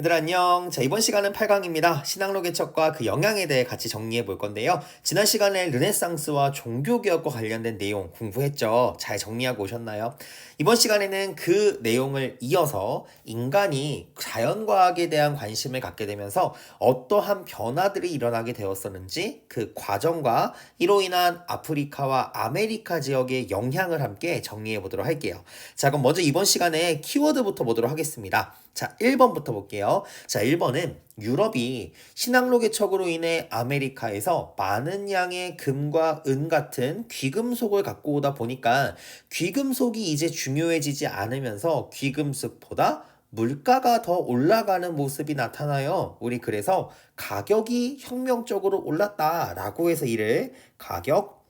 얘들아 안녕. 자, 이번 시간은 8강입니다. 신앙로 개척과 그 영향에 대해 같이 정리해 볼 건데요. 지난 시간에 르네상스와 종교개혁과 관련된 내용 공부했죠. 잘 정리하고 오셨나요? 이번 시간에는 그 내용을 이어서 인간이 자연과학에 대한 관심을 갖게 되면서 어떠한 변화들이 일어나게 되었었는지 그 과정과 이로 인한 아프리카와 아메리카 지역의 영향을 함께 정리해 보도록 할게요. 자, 그럼 먼저 이번 시간에 키워드부터 보도록 하겠습니다. 자, 1번부터 볼게요. 자, 1번은 유럽이 신학로 개척으로 인해 아메리카에서 많은 양의 금과 은 같은 귀금속을 갖고 오다 보니까 귀금속이 이제 중요해지지 않으면서 귀금속보다 물가가 더 올라가는 모습이 나타나요. 우리 그래서 가격이 혁명적으로 올랐다라고 해서 이를 가격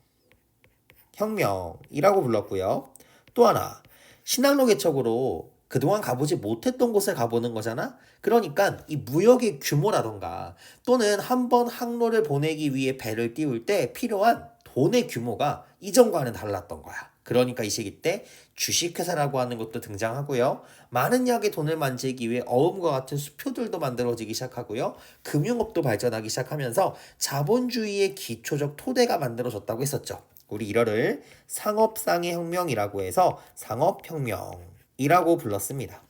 혁명이라고 불렀고요. 또 하나, 신학로 개척으로 그동안 가보지 못했던 곳을 가보는 거잖아? 그러니까 이 무역의 규모라던가 또는 한 번 항로를 보내기 위해 배를 띄울 때 필요한 돈의 규모가 이전과는 달랐던 거야. 그러니까 이 시기 때 주식회사라고 하는 것도 등장하고요. 많은 양의 돈을 만들기 위해 어음과 같은 수표들도 만들어지기 시작하고요. 금융업도 발전하기 시작하면서 자본주의의 기초적 토대가 만들어졌다고 했었죠. 우리 이거를 상업상의 혁명이라고 해서 상업혁명이라고 불렀습니다.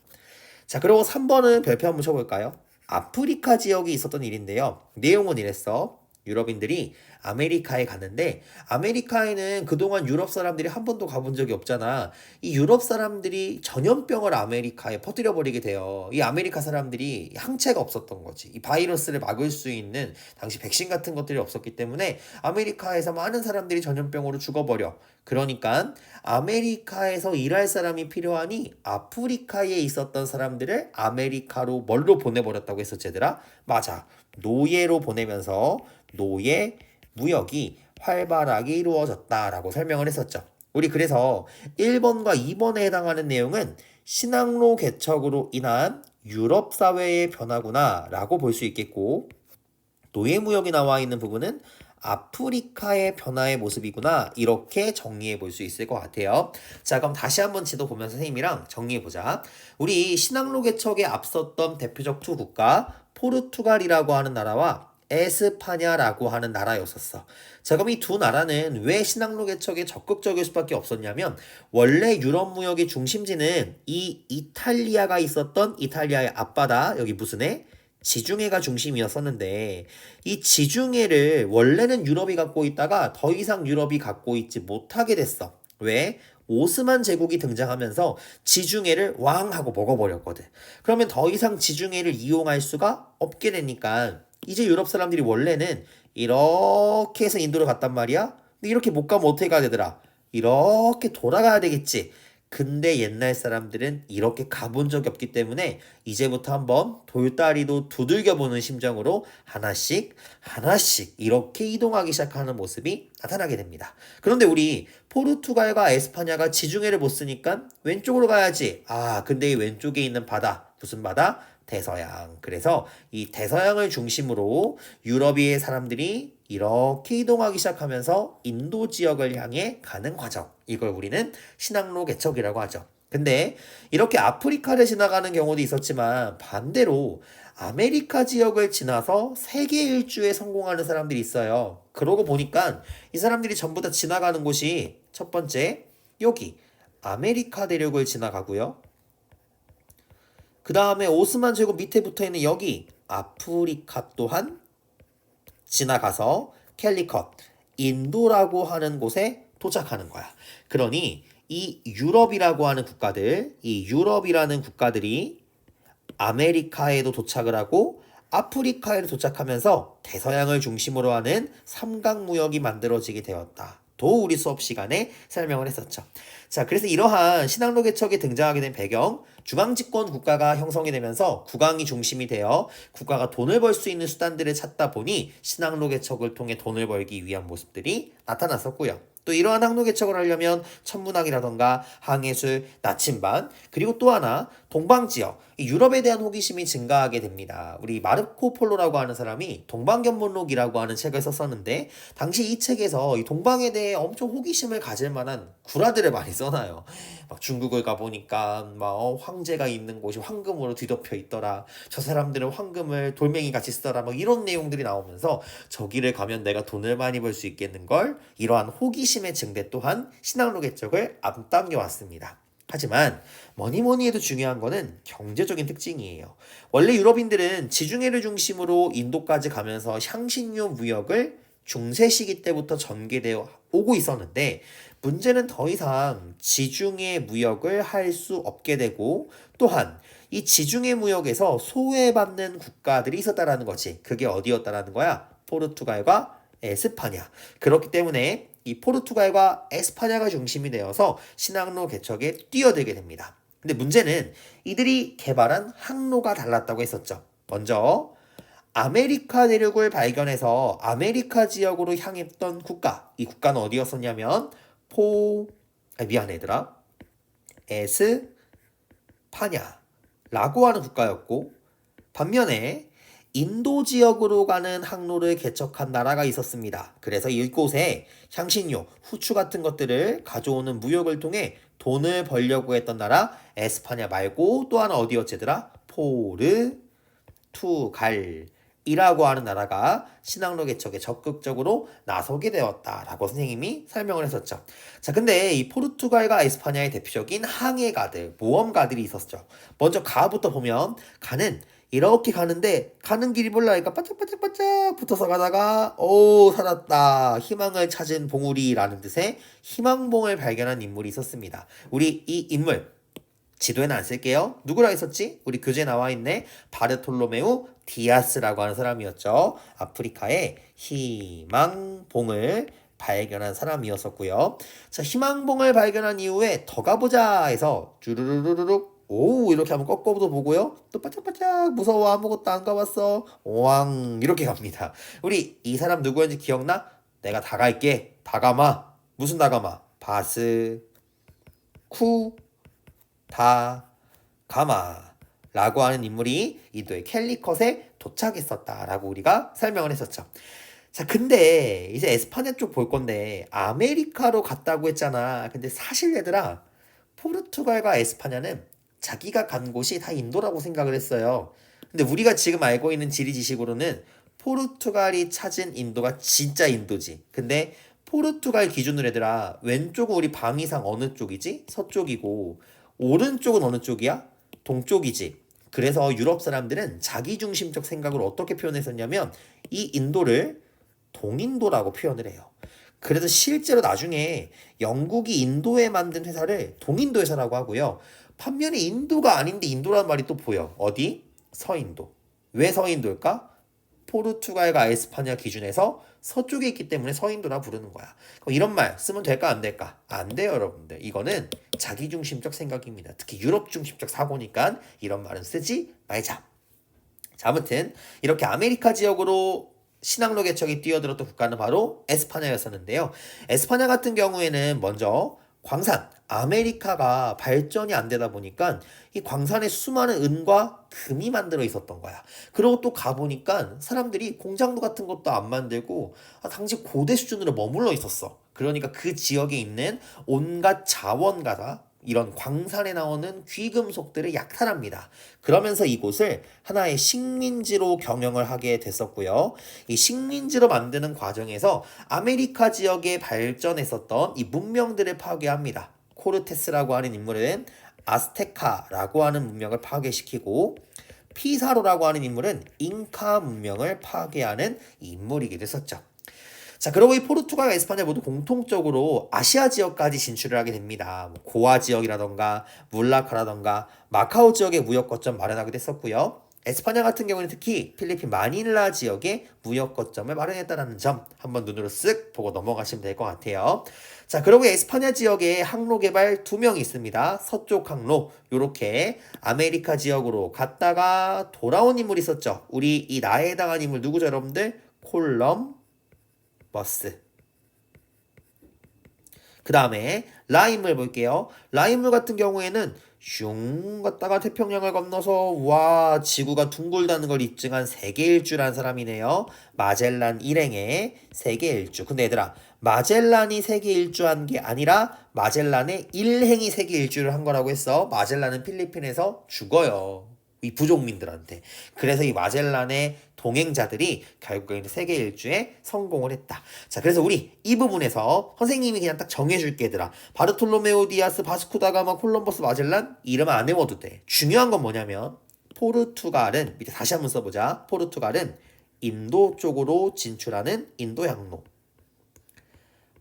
자, 그리고 3번은 별표 한번 쳐볼까요? 아프리카 지역에 있었던 일인데요. 내용은 이랬어. 유럽인들이 아메리카에 갔는데 아메리카에는 그동안 유럽 사람들이 한 번도 가본 적이 없잖아. 이 유럽 사람들이 전염병을 아메리카에 퍼뜨려 버리게 돼요. 이 아메리카 사람들이 항체가 없었던 거지. 이 바이러스를 막을 수 있는 당시 백신 같은 것들이 없었기 때문에 아메리카에서 많은 사람들이 전염병으로 죽어버려. 그러니까 아메리카에서 일할 사람이 필요하니 아프리카에 있었던 사람들을 아메리카로 뭘로 보내버렸다고 했었지 얘들아? 맞아. 노예로 보내면서 노예 무역이 활발하게 이루어졌다라고 설명을 했었죠. 우리 그래서 1번과 2번에 해당하는 내용은 신학로 개척으로 인한 유럽 사회의 변화구나 라고 볼 수 있겠고, 노예무역이 나와 있는 부분은 아프리카의 변화의 모습이구나 이렇게 정리해 볼 수 있을 것 같아요. 자, 그럼 다시 한번 지도 보면서 선생님이랑 정리해 보자. 우리 신학로 개척에 앞섰던 대표적 두 국가 포르투갈이라고 하는 나라와 에스파냐라고 하는 나라였었어. 자, 그럼 이 두 나라는 왜 신학로 개척에 적극적일 수밖에 없었냐면 원래 유럽 무역의 중심지는 이 이탈리아가 있었던 이탈리아의 앞바다 여기 무슨 해? 지중해가 중심이었었는데 이 지중해를 원래는 유럽이 갖고 있다가 더 이상 유럽이 갖고 있지 못하게 됐어. 왜? 오스만 제국이 등장하면서 지중해를 왕 하고 먹어버렸거든. 그러면 더 이상 지중해를 이용할 수가 없게 되니까 이제 유럽 사람들이 원래는 이렇게 해서 인도를 갔단 말이야. 근데 이렇게 못 가면 어떻게 가야 되더라? 이렇게 돌아가야 되겠지. 근데 옛날 사람들은 이렇게 가본 적이 없기 때문에 이제부터 한번 돌다리도 두들겨보는 심정으로 하나씩 하나씩 이렇게 이동하기 시작하는 모습이 나타나게 됩니다. 그런데 우리 포르투갈과 에스파냐가 지중해를 못 쓰니까 왼쪽으로 가야지. 아, 근데 이 왼쪽에 있는 바다 무슨 바다? 대서양. 그래서 이 대서양을 중심으로 유럽의 사람들이 이렇게 이동하기 시작하면서 인도 지역을 향해 가는 과정. 이걸 우리는 신학로 개척이라고 하죠. 근데 이렇게 아프리카를 지나가는 경우도 있었지만 반대로 아메리카 지역을 지나서 세계 일주에 성공하는 사람들이 있어요. 그러고 보니까 이 사람들이 전부 다 지나가는 곳이 첫 번째 여기 아메리카 대륙을 지나가고요. 그 다음에 오스만 제국 밑에 붙어 있는 여기 아프리카 또한 지나가서 캘리컷, 인도라고 하는 곳에 도착하는 거야. 그러니 이 유럽이라고 하는 국가들, 이 유럽이라는 국가들이 아메리카에도 도착을 하고 아프리카에도 도착하면서 대서양을 중심으로 하는 삼각무역이 만들어지게 되었다. 도 우리 수업 시간에 설명을 했었죠. 자, 그래서 이러한 신학로 개척에 등장하게 된 배경, 중앙집권 국가가 형성이 되면서 국왕이 중심이 되어 국가가 돈을 벌 수 있는 수단들을 찾다 보니 신학로 개척을 통해 돈을 벌기 위한 모습들이 나타났었고요. 또 이러한 학로 개척을 하려면 천문학이라던가 항해술, 나침반, 그리고 또 하나 동방지역, 이 유럽에 대한 호기심이 증가하게 됩니다. 우리 마르코 폴로라고 하는 사람이 동방견문록이라고 하는 책을 썼었는데 당시 이 책에서 이 동방에 대해 엄청 호기심을 가질 만한 구라들을 많이 써놔요. 막 중국을 가보니까 막 황제가 있는 곳이 황금으로 뒤덮여 있더라. 저 사람들은 황금을 돌멩이 같이 쓰더라. 막 이런 내용들이 나오면서 저기를 가면 내가 돈을 많이 벌 수 있겠는걸? 이러한 호기심의 증대 또한 신앙록 개척을 앞당겨 왔습니다. 하지만 뭐니 뭐니 해도 중요한 거는 경제적인 특징이에요. 원래 유럽인들은 지중해를 중심으로 인도까지 가면서 향신료 무역을 중세 시기 때부터 전개되어 오고 있었는데 문제는 더 이상 지중해 무역을 할 수 없게 되고 또한 이 지중해 무역에서 소외받는 국가들이 있었다라는 거지. 그게 어디였다라는 거야? 포르투갈과 에스파냐. 그렇기 때문에 이 포르투갈과 에스파냐가 중심이 되어서 신항로 개척에 뛰어들게 됩니다. 근데 문제는 이들이 개발한 항로가 달랐다고 했었죠. 먼저 아메리카 대륙을 발견해서 아메리카 지역으로 향했던 국가. 이 국가는 어디였었냐면 미안해 얘들아. 에스파냐라고 하는 국가였고 반면에 인도 지역으로 가는 항로를 개척한 나라가 있었습니다. 그래서 이곳에 향신료, 후추 같은 것들을 가져오는 무역을 통해 돈을 벌려고 했던 나라 에스파냐 말고 또 하나 어디였지더라? 포르투갈이라고 하는 나라가 신항로 개척에 적극적으로 나서게 되었다라고 선생님이 설명을 했었죠. 자, 근데 이 포르투갈과 에스파냐의 대표적인 항해가들, 모험가들이 있었죠. 먼저 가부터 보면 가는 이렇게 가는데 가는 길이 몰라니까 바짝바짝바짝 붙어서 가다가 살았다 희망을 찾은 봉우리라는 뜻의 희망봉을 발견한 인물이 있었습니다. 우리 이 인물 지도에는 안 쓸게요. 누구라 했었지? 우리 교재에 나와 있네. 바르톨로메우 디아스라고 하는 사람이었죠. 아프리카의 희망봉을 발견한 사람이었었고요. 자, 희망봉을 발견한 이후에 더 가보자 해서 주르르르륵 이렇게 한번 꺾어도 보고요. 또 바짝바짝 무서워 아무것도 안 가봤어. 오왕 이렇게 갑니다. 우리 이 사람 누구였는지 기억나? 내가 다 갈게. 다가마. 무슨 다가마? 바스 쿠 다가마라고 하는 인물이 인도의 캘리컷에 도착했었다라고 우리가 설명을 했었죠. 자, 근데 이제 에스파냐 쪽 볼 건데 아메리카로 갔다고 했잖아. 근데 사실 얘들아 포르투갈과 에스파냐는 자기가 간 곳이 다 인도라고 생각을 했어요. 근데 우리가 지금 알고 있는 지리 지식으로는 포르투갈이 찾은 인도가 진짜 인도지. 근데 포르투갈 기준으로 얘들아 왼쪽은 우리 방위상 어느 쪽이지? 서쪽이고 오른쪽은 어느 쪽이야? 동쪽이지. 그래서 유럽 사람들은 자기중심적 생각을 어떻게 표현했었냐면 이 인도를 동인도라고 표현을 해요. 그래서 실제로 나중에 영국이 인도에 만든 회사를 동인도 회사라고 하고요. 반면에 인도가 아닌데 인도라는 말이 또 보여. 어디? 서인도. 왜 서인도일까? 포르투갈과 에스파냐 기준에서 서쪽에 있기 때문에 서인도라 부르는 거야. 그럼 이런 말 쓰면 될까 안 될까? 안 돼요, 여러분들. 이거는 자기중심적 생각입니다. 특히 유럽 중심적 사고니까 이런 말은 쓰지 말자. 자, 아무튼 이렇게 아메리카 지역으로 신항로 개척이 뛰어들었던 국가는 바로 에스파냐였었는데요. 에스파냐 같은 경우에는 먼저 광산, 아메리카가 발전이 안 되다 보니까 이 광산에 수많은 은과 금이 만들어 있었던 거야. 그리고 또 가보니까 사람들이 공장도 같은 것도 안 만들고 당시 고대 수준으로 머물러 있었어. 그러니까 그 지역에 있는 온갖 자원가다 이런 광산에 나오는 귀금속들을 약탈합니다. 그러면서 이곳을 하나의 식민지로 경영을 하게 됐었고요. 이 식민지로 만드는 과정에서 아메리카 지역에 발전했었던 이 문명들을 파괴합니다. 코르테스라고 하는 인물은 아스테카라고 하는 문명을 파괴시키고 피사로라고 하는 인물은 잉카 문명을 파괴하는 인물이기도 했었죠. 자, 그리고 이 포르투갈과 에스파냐 모두 공통적으로 아시아 지역까지 진출을 하게 됩니다. 고아 지역이라던가 물라카라던가 마카오 지역에 무역 거점 마련하기도 했었고요. 에스파냐 같은 경우는 특히 필리핀 마닐라 지역에 무역 거점을 마련했다는 점 한번 눈으로 쓱 보고 넘어가시면 될 것 같아요. 자, 그리고 에스파냐 지역에 항로 개발 2명이 있습니다. 서쪽 항로 요렇게 아메리카 지역으로 갔다가 돌아온 인물이 있었죠. 우리 이 나에 해당한 인물 누구죠, 여러분들? 콜럼버스. 그 다음에 라임을 볼게요. 라임물 같은 경우에는 슝 갔다가 태평양을 건너서 와 지구가 둥글다는 걸 입증한 세계 일주라는 사람이네요. 마젤란 일행의 세계 일주. 근데 얘들아 마젤란이 세계 일주한 게 아니라 마젤란의 일행이 세계 일주를 한 거라고 했어. 마젤란은 필리핀에서 죽어요. 이 부족민들한테. 그래서 이 마젤란의 동행자들이 결국에는 세계 일주에 성공을 했다. 자, 그래서 우리 이 부분에서 선생님이 그냥 딱 정해줄게 얘들아. 바르톨로메오 디아스, 바스코 다가마, 콜럼버스, 마젤란 이름 안 외워도 돼. 중요한 건 뭐냐면 포르투갈은 밑에 다시 한번 써보자. 포르투갈은 인도 쪽으로 진출하는 인도 항로.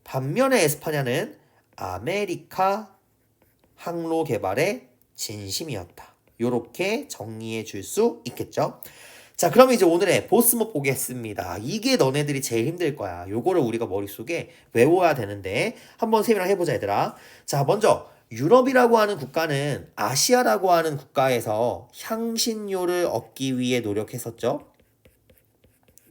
반면에 에스파냐는 아메리카 항로 개발의 진심이었다. 요렇게 정리해 줄 수 있겠죠. 자, 그럼 이제 오늘의 보스몹 보겠습니다. 이게 너네들이 제일 힘들 거야. 요거를 우리가 머릿속에 외워야 되는데 한번 세미랑 해보자 얘들아. 자, 먼저 유럽이라고 하는 국가는 아시아라고 하는 국가에서 향신료를 얻기 위해 노력했었죠.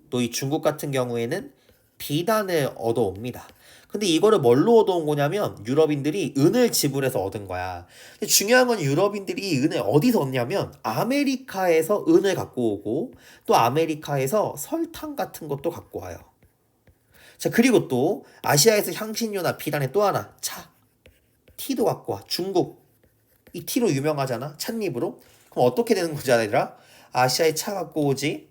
또 이 중국 같은 경우에는 비단을 얻어옵니다. 근데 이거를 뭘로 얻어온 거냐면 유럽인들이 은을 지불해서 얻은 거야. 근데 중요한 건 유럽인들이 은을 어디서 얻냐면 아메리카에서 은을 갖고 오고 또 아메리카에서 설탕 같은 것도 갖고 와요. 자, 그리고 또 아시아에서 향신료나 비단에 또 하나 차, 티도 갖고 와. 중국 이 티로 유명하잖아. 찻잎으로. 그럼 어떻게 되는 거지 얘들아? 아시아에 차 갖고 오지,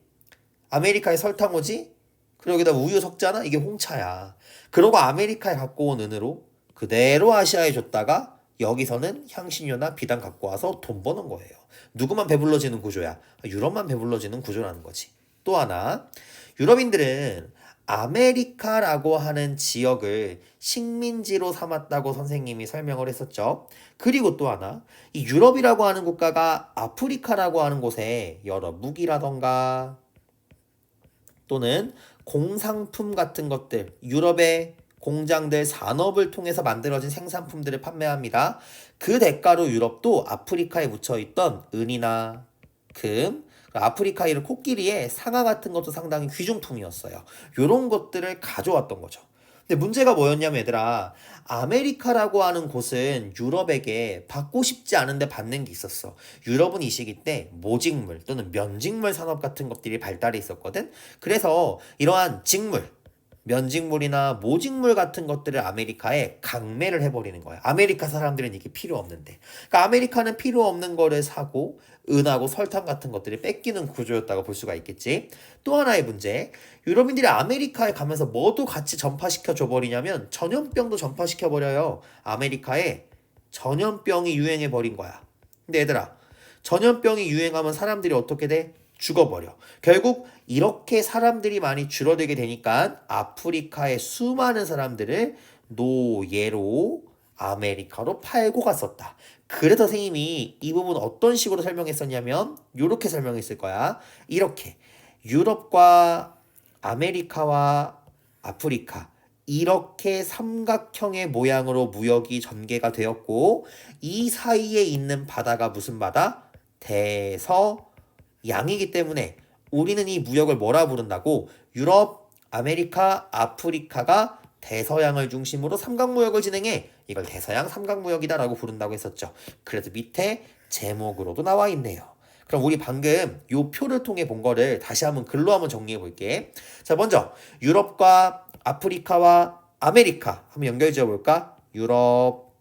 아메리카에 설탕 오지, 그리고 여기다 우유 섞잖아. 이게 홍차야. 그러고 아메리카에 갖고 온 은으로 그대로 아시아에 줬다가 여기서는 향신료나 비단 갖고 와서 돈 버는 거예요. 누구만 배불러지는 구조야? 유럽만 배불러지는 구조라는 거지. 또 하나, 유럽인들은 아메리카라고 하는 지역을 식민지로 삼았다고 선생님이 설명을 했었죠. 그리고 또 하나, 이 유럽이라고 하는 국가가 아프리카라고 하는 곳에 여러 무기라던가 또는 공상품 같은 것들, 유럽의 공장들, 산업을 통해서 만들어진 생산품들을 판매합니다. 그 대가로 유럽도 아프리카에 묻혀있던 은이나 금, 아프리카의 코끼리의 상아 같은 것도 상당히 귀중품이었어요. 이런 것들을 가져왔던 거죠. 근데 문제가 뭐였냐면 얘들아, 아메리카라고 하는 곳은 유럽에게 받고 싶지 않은데 받는 게 있었어. 유럽은 이 시기 때 모직물 또는 면직물 산업 같은 것들이 발달해 있었거든. 그래서 이러한 직물, 면직물이나 모직물 같은 것들을 아메리카에 강매를 해버리는 거야. 아메리카 사람들은 이게 필요 없는데. 그러니까 아메리카는 필요 없는 거를 사고 은하고 설탕 같은 것들을 뺏기는 구조였다고 볼 수가 있겠지. 또 하나의 문제. 유럽인들이 아메리카에 가면서 뭐도 같이 전파시켜 줘버리냐면 전염병도 전파시켜 버려요. 아메리카에 전염병이 유행해 버린 거야. 근데 얘들아, 전염병이 유행하면 사람들이 어떻게 돼? 죽어버려. 결국 이렇게 사람들이 많이 줄어들게 되니까 아프리카의 수많은 사람들을 노예로 아메리카로 팔고 갔었다. 그래서 선생님이 이 부분 어떤 식으로 설명했었냐면 이렇게 설명했을 거야. 이렇게 유럽과 아메리카와 아프리카 이렇게 삼각형의 모양으로 무역이 전개가 되었고 이 사이에 있는 바다가 무슨 바다? 대서양이기 때문에 우리는 이 무역을 뭐라 부른다고? 유럽, 아메리카, 아프리카가 대서양을 중심으로 삼각무역을 진행해. 이걸 대서양 삼각무역이다라고 부른다고 했었죠. 그래서 밑에 제목으로도 나와 있네요. 그럼 우리 방금 요 표를 통해 본 거를 다시 한번 글로 한번 정리해 볼게. 자, 먼저 유럽과 아프리카와 아메리카 한번 연결 지어 볼까? 유럽,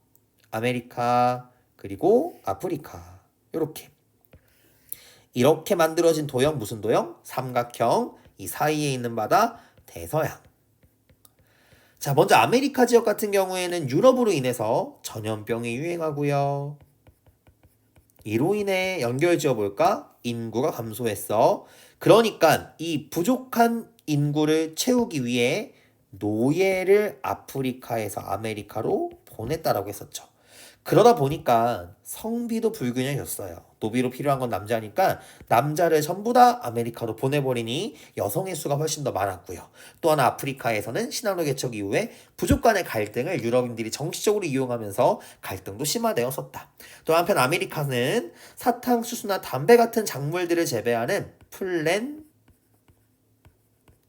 아메리카, 그리고 아프리카. 이렇게 만들어진 도형 무슨 도형? 삼각형. 이 사이에 있는 바다 대서양. 자, 먼저 아메리카 지역 같은 경우에는 유럽으로 인해서 전염병이 유행하고요. 이로 인해 연결 지어볼까? 인구가 감소했어. 그러니까 이 부족한 인구를 채우기 위해 노예를 아프리카에서 아메리카로 보냈다라고 했었죠. 그러다 보니까 성비도 불균형이었어요. 노비로 필요한 건 남자니까 남자를 전부 다 아메리카로 보내버리니 여성의 수가 훨씬 더 많았고요. 또 하나 아프리카에서는 신항로 개척 이후에 부족 간의 갈등을 유럽인들이 정치적으로 이용하면서 갈등도 심화되었었다. 또 한편 아메리카는 사탕수수나 담배 같은 작물들을 재배하는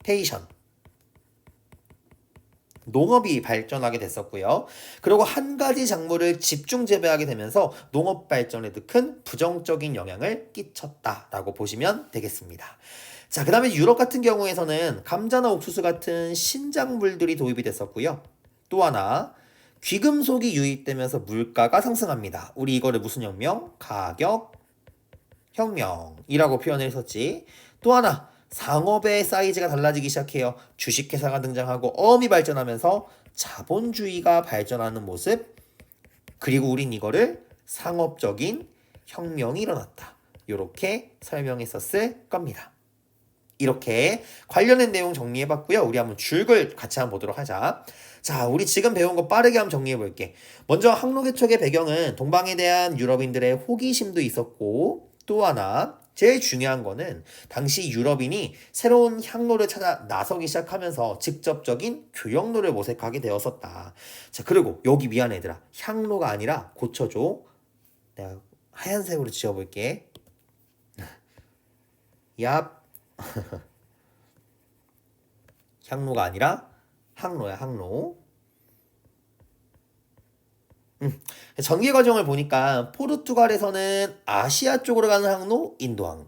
플랜테이션 농업이 발전하게 됐었고요. 그리고 한 가지 작물을 집중 재배하게 되면서 농업 발전에도 큰 부정적인 영향을 끼쳤다라고 보시면 되겠습니다. 자, 그 다음에 유럽 같은 경우에서는 감자나 옥수수 같은 신작물들이 도입이 됐었고요. 또 하나, 귀금속이 유입되면서 물가가 상승합니다. 우리 이거를 무슨 혁명? 가격 혁명이라고 표현을 했었지. 또 하나, 상업의 사이즈가 달라지기 시작해요. 주식회사가 등장하고 어음이 발전하면서 자본주의가 발전하는 모습. 그리고 우린 이거를 상업적인 혁명이 일어났다. 이렇게 설명했었을 겁니다. 이렇게 관련된 내용 정리해봤고요. 우리 한번 줄글 같이 한번 보도록 하자. 자, 우리 지금 배운 거 빠르게 한번 정리해볼게. 먼저 항로개척의 배경은 동방에 대한 유럽인들의 호기심도 있었고, 또 하나 제일 중요한 거는 당시 유럽인이 새로운 향로를 찾아 나서기 시작하면서 직접적인 교역로를 모색하게 되었었다. 자, 그리고 여기 미안해 얘들아. 향로가 아니라 고쳐줘. 내가 하얀색으로 지워볼게. 얍. 향로가 아니라 항로야, 항로. 전개 과정을 보니까 포르투갈에서는 아시아 쪽으로 가는 항로, 인도 항로.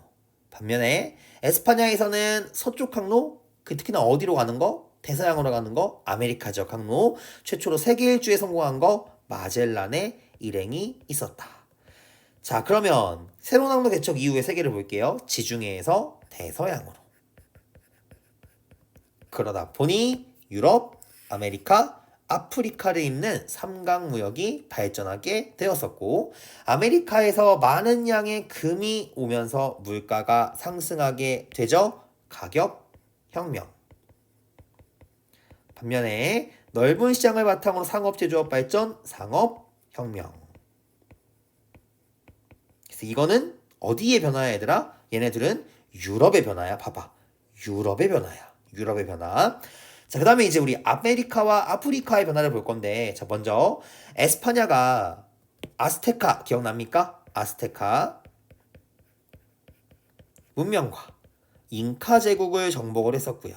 반면에 에스파냐에서는 서쪽 항로, 특히나 어디로 가는 거? 대서양으로 가는 거, 아메리카 지역 항로. 최초로 세계 일주에 성공한 거, 마젤란의 일행이 있었다. 자, 그러면 새로운 항로 개척 이후의 세계를 볼게요. 지중해에서 대서양으로. 그러다 보니 유럽, 아메리카, 아프리카를 잇는 삼강무역이 발전하게 되었었고, 아메리카에서 많은 양의 금이 오면서 물가가 상승하게 되죠. 가격 혁명. 반면에 넓은 시장을 바탕으로 상업 제조업 발전, 상업 혁명. 그래서 이거는 어디의 변화야 얘들아? 얘네들은 유럽의 변화야. 봐봐. 유럽의 변화야. 유럽의 변화. 자, 그 다음에 이제 우리 아메리카와 아프리카의 변화를 볼 건데, 자, 먼저 에스파냐가 아스테카 기억납니까? 아스테카 문명과 잉카 제국을 정복을 했었고요.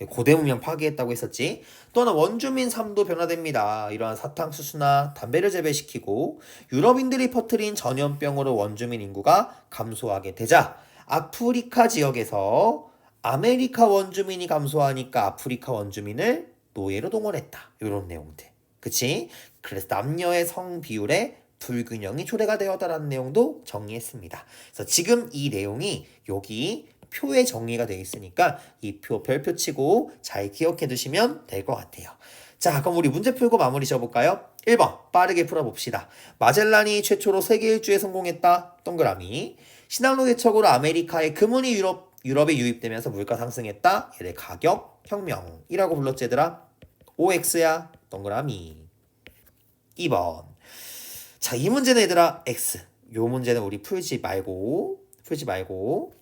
고대 문명 파괴했다고 했었지. 또한 원주민 삶도 변화됩니다. 이러한 사탕수수나 담배를 재배시키고 유럽인들이 퍼뜨린 전염병으로 원주민 인구가 감소하게 되자 아프리카 지역에서 아메리카 원주민이 감소하니까 아프리카 원주민을 노예로 동원했다. 이런 내용들. 그치? 그래서 남녀의 성 비율의 불균형이 초래가 되었다라는 내용도 정리했습니다. 그래서 지금 이 내용이 여기 표에 정리가 되어 있으니까 이 표 별표 치고 잘 기억해 두시면 될 것 같아요. 자, 그럼 우리 문제 풀고 마무리 지어볼까요? 1번 빠르게 풀어봅시다. 마젤란이 최초로 세계 일주에 성공했다. 동그라미. 신항로 개척으로 아메리카의 금은이 유럽에 유입되면서 물가 상승했다. 얘를 가격 혁명이라고 불렀지 얘들아. OX야. 동그라미. 2번. 자, 이 문제는 얘들아 X. 요 문제는 우리 풀지 말고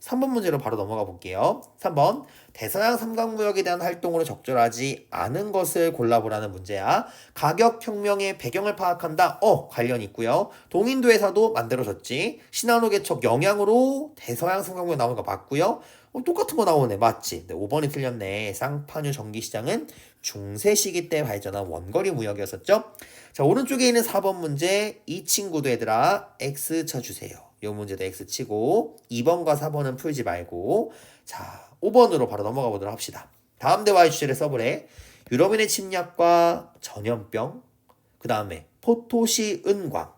3번 문제로 바로 넘어가 볼게요. 3번 대서양 삼각무역에 대한 활동으로 적절하지 않은 것을 골라보라는 문제야. 가격혁명의 배경을 파악한다. 관련 있고요. 동인도에서도 만들어졌지. 신한호 개척 영향으로 대서양 삼각무역 나오는 거 맞고요. 똑같은 거 나오네. 맞지? 네, 5번이 틀렸네. 쌍파뉴 전기시장은 중세 시기 때 발전한 원거리 무역이었었죠. 자, 오른쪽에 있는 4번 문제 이 친구도 얘들아 X 쳐주세요. 이 문제도 X 치고 2번과 4번은 풀지 말고 자 5번으로 바로 넘어가 보도록 합시다. 다음 대화의 주제를 써보래. 유럽인의 침략과 전염병, 그 다음에 포토시 은광,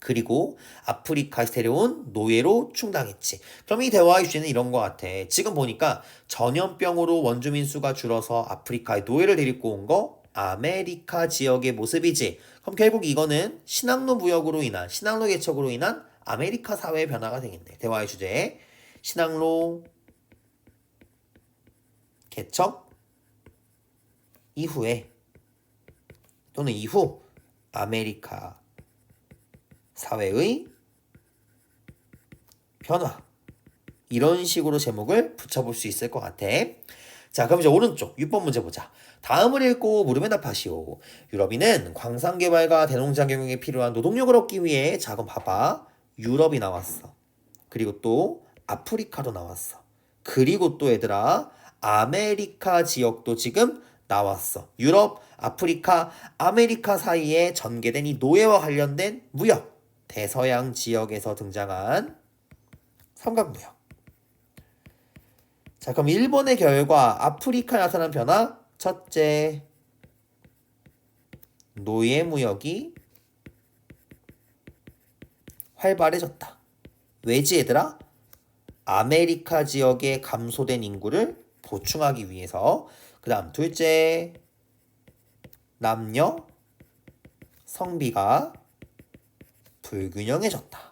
그리고 아프리카에서 데려온 노예로 충당했지. 그럼 이 대화의 주제는 이런 것 같아. 지금 보니까 전염병으로 원주민 수가 줄어서 아프리카에 노예를 데리고 온 거 아메리카 지역의 모습이지. 그럼 결국 이거는 신항로 무역으로 인한 신항로 개척으로 인한 아메리카 사회의 변화가 되겠네. 대화의 주제 신항로 개척 이후에 또는 이후 아메리카 사회의 변화. 이런 식으로 제목을 붙여볼 수 있을 것 같아. 자, 그럼 이제 오른쪽 6번 문제 보자. 다음을 읽고 물음에 답하시오. 유럽인은 광산 개발과 대농장 경영에 필요한 노동력을 얻기 위해 자, 그럼 봐봐. 유럽이 나왔어. 그리고 또 아프리카도 나왔어. 그리고 또 얘들아 아메리카 지역도 지금 나왔어. 유럽, 아프리카, 아메리카 사이에 전개된 이 노예와 관련된 무역. 대서양 지역에서 등장한 삼각무역. 자, 그럼 일본의 결과 아프리카에 나타난 변화. 첫째, 노예 무역이 활발해졌다. 왜지 얘들아? 아메리카 지역의 감소된 인구를 보충하기 위해서. 그 다음 둘째, 남녀 성비가 불균형해졌다.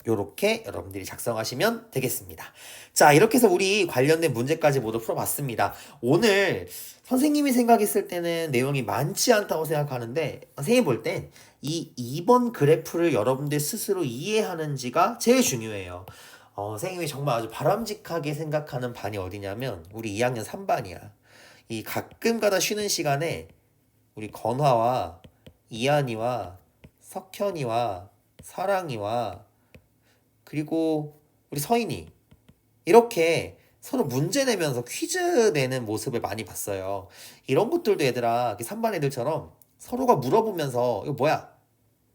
요렇게 여러분들이 작성하시면 되겠습니다. 자, 이렇게 해서 우리 관련된 문제까지 모두 풀어봤습니다. 오늘 선생님이 생각했을 때는 내용이 많지 않다고 생각하는데 선생님이 볼 땐 이 2번 그래프를 여러분들 스스로 이해하는지가 제일 중요해요. 선생님이 정말 아주 바람직하게 생각하는 반이 어디냐면 우리 2학년 3반이야. 이 가끔가다 쉬는 시간에 우리 건화와 이한이와 석현이와 사랑이와 그리고 우리 서인이 이렇게 서로 문제 내면서 퀴즈 내는 모습을 많이 봤어요. 이런 것들도 얘들아 3반 애들처럼 서로가 물어보면서 이거 뭐야?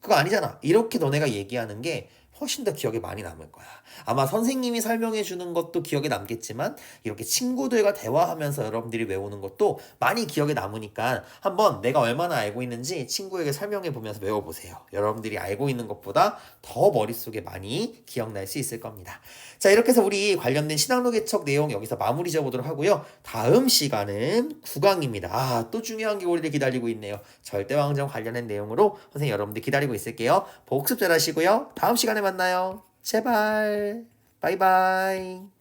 그거 아니잖아. 이렇게 너네가 얘기하는 게 훨씬 더 기억에 많이 남을 거야. 아마 선생님이 설명해 주는 것도 기억에 남겠지만 이렇게 친구들과 대화하면서 여러분들이 외우는 것도 많이 기억에 남으니까 한번 내가 얼마나 알고 있는지 친구에게 설명해 보면서 외워보세요. 여러분들이 알고 있는 것보다 더 머릿속에 많이 기억날 수 있을 겁니다. 자, 이렇게 해서 우리 관련된 신학로 개척 내용 여기서 마무리 지어보도록 하고요. 다음 시간은 9강입니다. 아, 또 중요한 게 우리를 기다리고 있네요. 절대왕정 관련된 내용으로 선생님 여러분들 기다리고 있을게요. 복습 잘 하시고요. 다음 시간에 만나요. 제발. 바이바이.